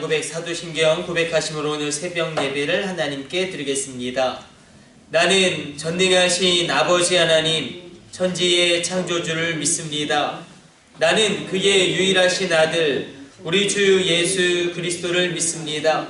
고백 사도신경 고백하심으로 오늘 새벽 예배를 하나님께 드리겠습니다. 나는 전능하신 아버지 하나님 천지의 창조주를 믿습니다. 나는 그의 유일하신 아들 우리 주 예수 그리스도를 믿습니다.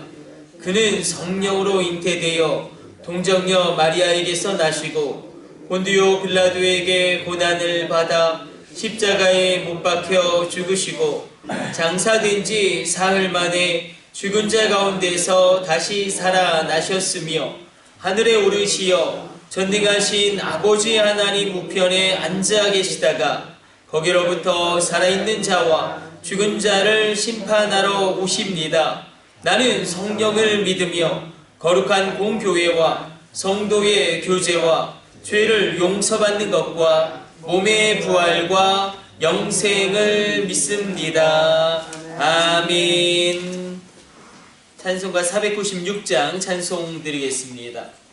그는 성령으로 잉태되어 동정녀 마리아에게서 나시고 본디오 빌라도에게 고난을 받아 십자가에 못 박혀 죽으시고 장사된 지 사흘 만에 죽은 자 가운데서 다시 살아나셨으며 하늘에 오르시어 전능하신 아버지 하나님 우편에 앉아 계시다가 거기로부터 살아있는 자와 죽은 자를 심판하러 오십니다. 나는 성령을 믿으며 거룩한 공교회와 성도의 교제와 죄를 용서받는 것과 몸의 부활과 영생을 믿습니다. 아멘. 찬송가 496장 찬송 드리겠습니다.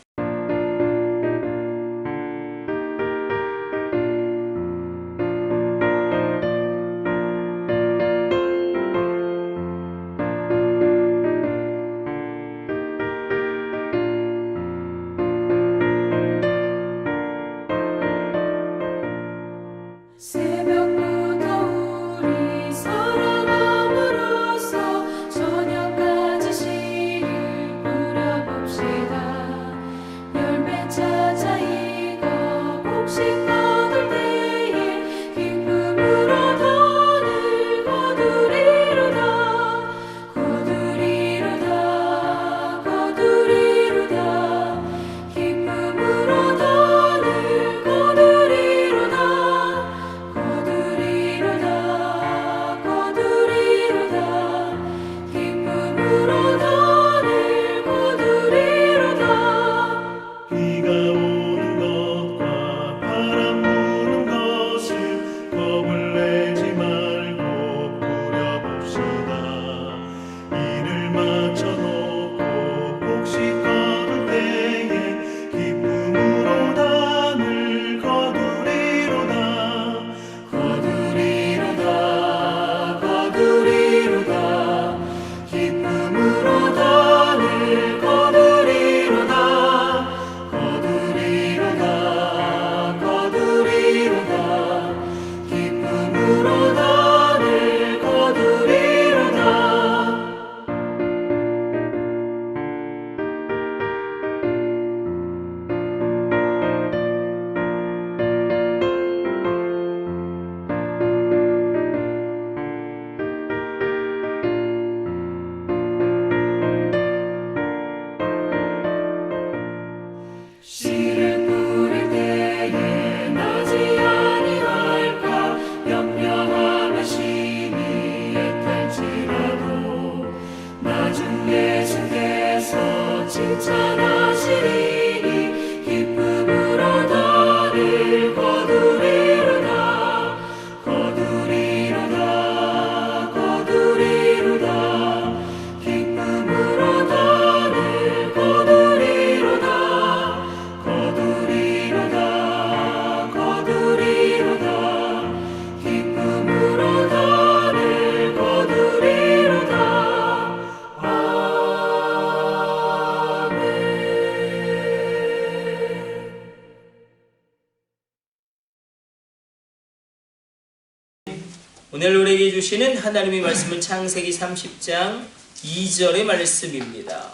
오늘 우리에게 주시는 하나님의 말씀은 창세기 30장 2절의 말씀입니다.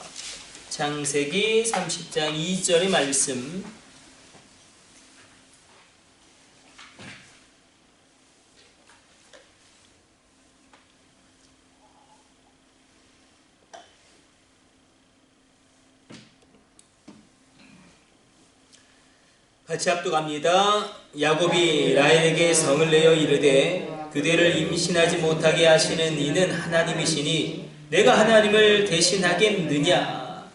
창세기 30장 2절의 말씀. 같이 합독합니다. 야곱이 라헬에게 성을 내어 이르되 그대를 임신하지 못하게 하시는 이는 하나님이시니 내가 하나님을 대신하겠느냐.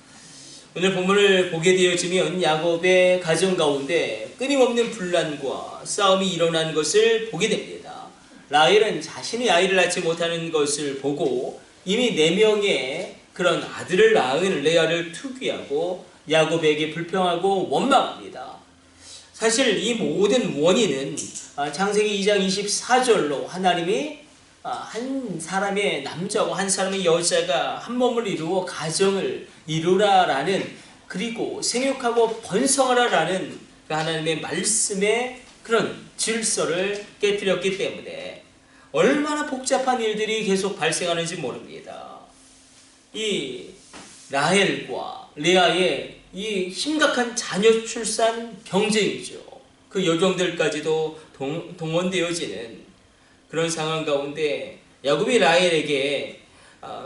오늘 본문을 보게 되어지면 야곱의 가정 가운데 끊임없는 분란과 싸움이 일어난 것을 보게 됩니다. 라헬은 자신이 아이를 낳지 못하는 것을 보고 이미 4명의 그런 아들을 낳은 레아를 투기하고 야곱에게 불평하고 원망합니다. 사실 이 모든 원인은 창세기 2장 24절로 하나님이 한 사람의 남자와 한 사람의 여자가 한 몸을 이루어 가정을 이루라라는, 그리고 생육하고 번성하라라는 그 하나님의 말씀의 그런 질서를 깨뜨렸기 때문에 얼마나 복잡한 일들이 계속 발생하는지 모릅니다. 이 라헬과 레아의 이 심각한 자녀 출산 경쟁이죠. 그 여종들까지도 동원되어지는 그런 상황 가운데 야곱이 라헬에게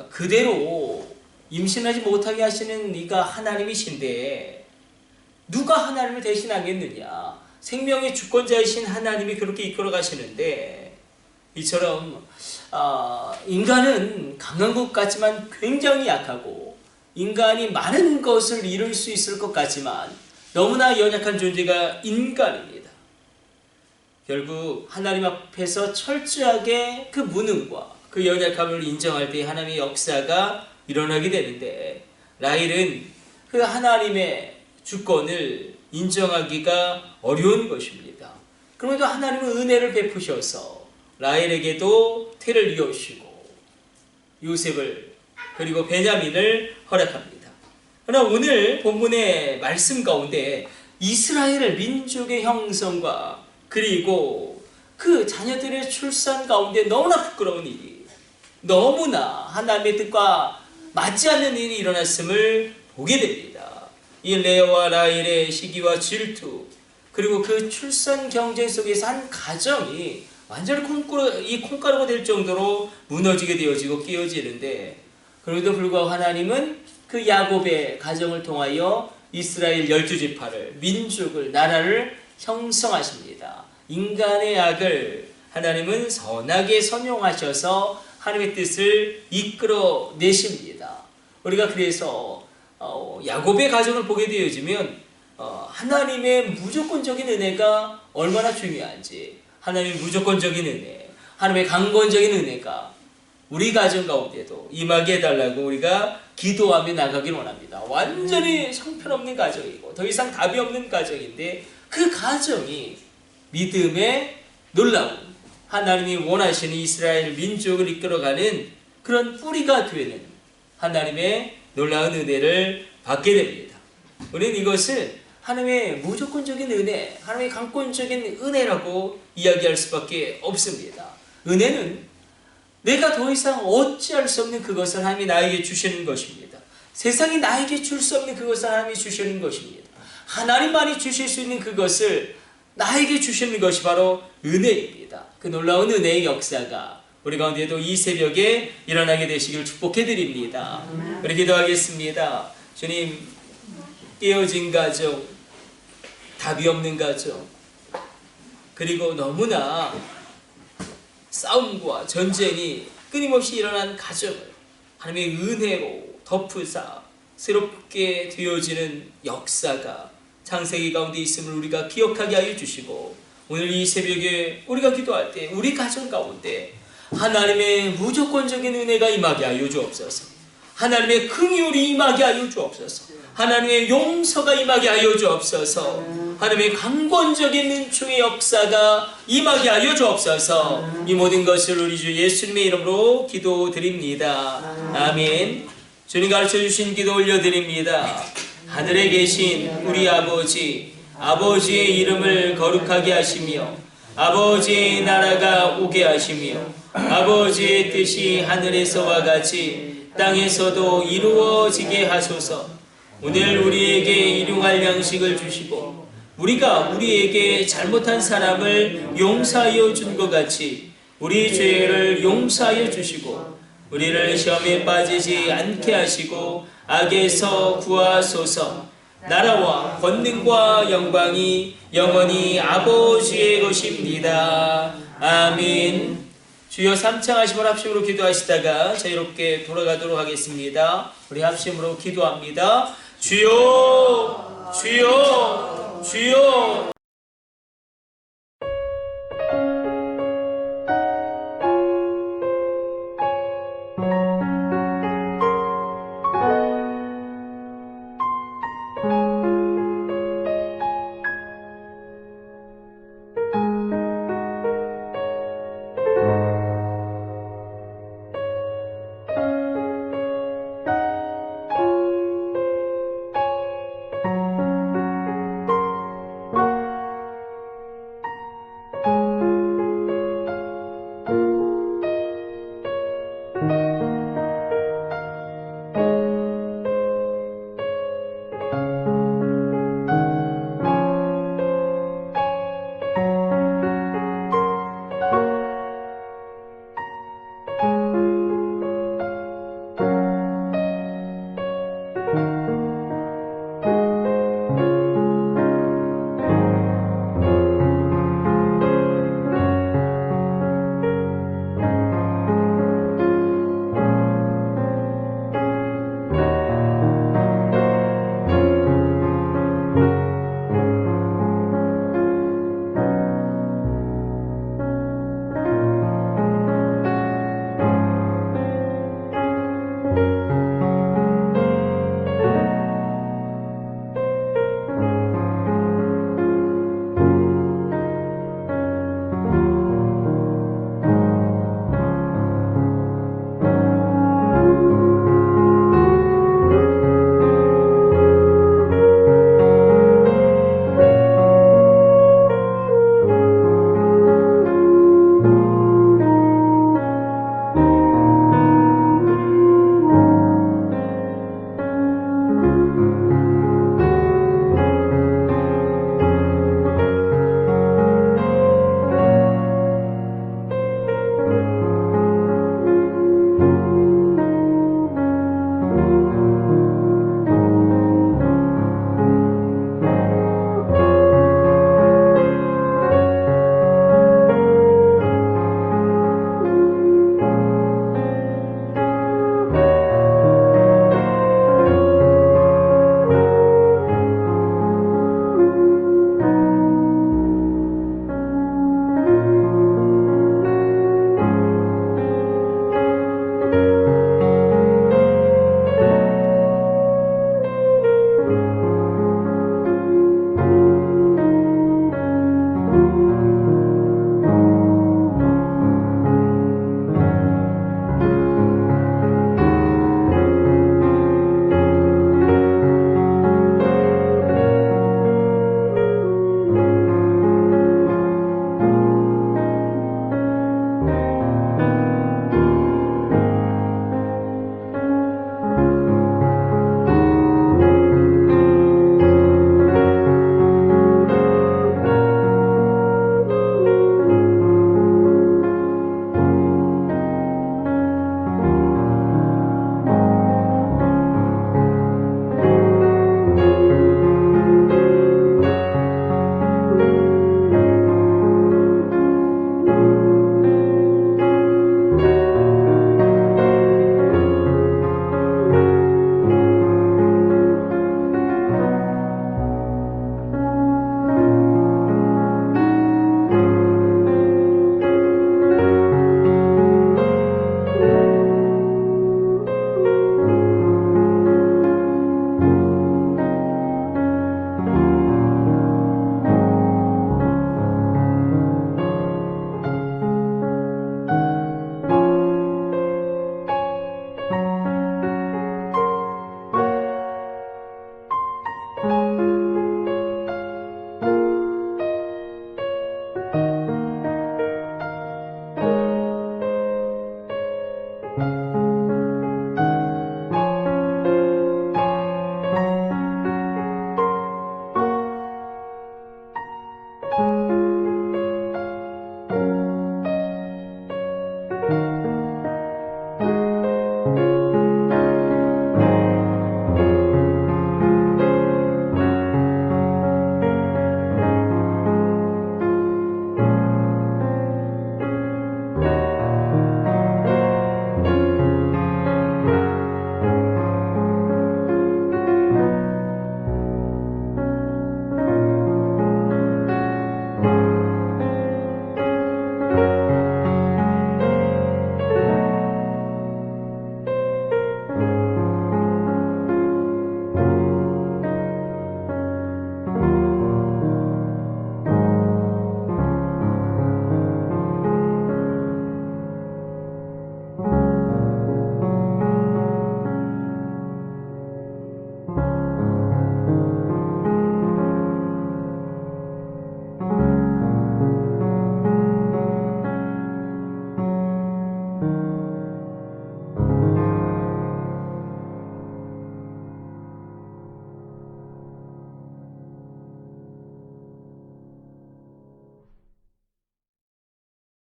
그대로 임신하지 못하게 하시는 이가 하나님이신데 누가 하나님을 대신하겠느냐. 생명의 주권자이신 하나님이 그렇게 이끌어 가시는데, 이처럼 인간은 강한 것 같지만 굉장히 약하고, 인간이 많은 것을 이룰 수 있을 것 같지만 너무나 연약한 존재가 인간입니다. 결국 하나님 앞에서 철저하게 그 무능과 그 연약함을 인정할 때 하나님의 역사가 일어나게 되는데, 라헬은 그 하나님의 주권을 인정하기가 어려운 것입니다. 그럼에도 하나님은 은혜를 베푸셔서 라헬에게도 태를 이어주시고 요셉을 그리고 베냐민을 허락합니다. 그러나 오늘 본문의 말씀 가운데 이스라엘 민족의 형성과 그리고 그 자녀들의 출산 가운데 너무나 부끄러운 일이, 너무나 하나님의 뜻과 맞지 않는 일이 일어났음을 보게 됩니다. 이 레아와 라헬의 시기와 질투, 그리고 그 출산 경쟁 속에서 한 가정이 완전히 콩가루가 될 정도로 무너지게 되어지고 깨어지는데, 그럼에도 불구하고 하나님은 그 야곱의 가정을 통하여 이스라엘 12지파를, 민족을, 나라를 형성하십니다. 인간의 악을 하나님은 선하게 선용하셔서 하나님의 뜻을 이끌어 내십니다. 우리가 그래서 야곱의 가정을 보게 되어지면 하나님의 무조건적인 은혜가 얼마나 중요한지, 하나님의 무조건적인 은혜, 하나님의 강권적인 은혜가 우리 가정 가운데도 임하게 해달라고 우리가 기도하며 나가길 원합니다. 완전히 형편없는 가정이고 더 이상 답이 없는 가정인데, 그 가정이 믿음의 놀라운, 하나님이 원하시는 이스라엘 민족을 이끌어가는 그런 뿌리가 되는 하나님의 놀라운 은혜를 받게 됩니다. 우리는 이것을 하나님의 무조건적인 은혜, 하나님의 강권적인 은혜라고 이야기할 수밖에 없습니다. 은혜는 내가 더 이상 어찌할 수 없는 그것을 하나님이 나에게 주시는 것입니다. 세상이 나에게 줄 수 없는 그것을 하나님이 주시는 것입니다. 하나님만이 주실 수 있는 그것을 나에게 주시는 것이 바로 은혜입니다. 그 놀라운 은혜의 역사가 우리 가운데도 이 새벽에 일어나게 되시길 축복해 드립니다. 우리 기도하겠습니다. 주님, 깨어진 가정, 답이 없는 가정, 그리고 너무나 싸움과 전쟁이 끊임없이 일어난 가정을 하나님의 은혜로 덮으사 새롭게 되어지는 역사가 창세기 가운데 있음을 우리가 기억하게 하여 주시고, 오늘 이 새벽에 우리가 기도할 때 우리 가정 가운데 하나님의 무조건적인 은혜가 임하게 하여 주옵소서. 하나님의 긍휼이 임하게 하여 주옵소서. 하나님의 용서가 임하게 하여 주옵소서. 하나님의 강권적인 은총의 역사가 임하게 하여 주옵소서. 이 모든 것을 우리 주 예수님의 이름으로 기도드립니다. 아멘. 주님 가르쳐 주신 기도 올려드립니다. 하늘에 계신 우리 아버지, 아버지의 이름을 거룩하게 하시며 아버지의 나라가 오게 하시며 아버지의 뜻이 하늘에서와 같이 땅에서도 이루어지게 하소서. 오늘 우리에게 일용할 양식을 주시고 우리가 우리에게 잘못한 사람을 용서하여 준 것 같이 우리 죄를 용서하여 주시고 우리를 시험에 빠지지 않게 하시고 악에서 구하소서. 나라와 권능과 영광이 영원히 아버지의 것입니다. 아멘. 주여, 삼창하심을 합심으로 기도하시다가 자유롭게 돌아가도록 하겠습니다. 우리 합심으로 기도합니다. 주여, 주여, 주여.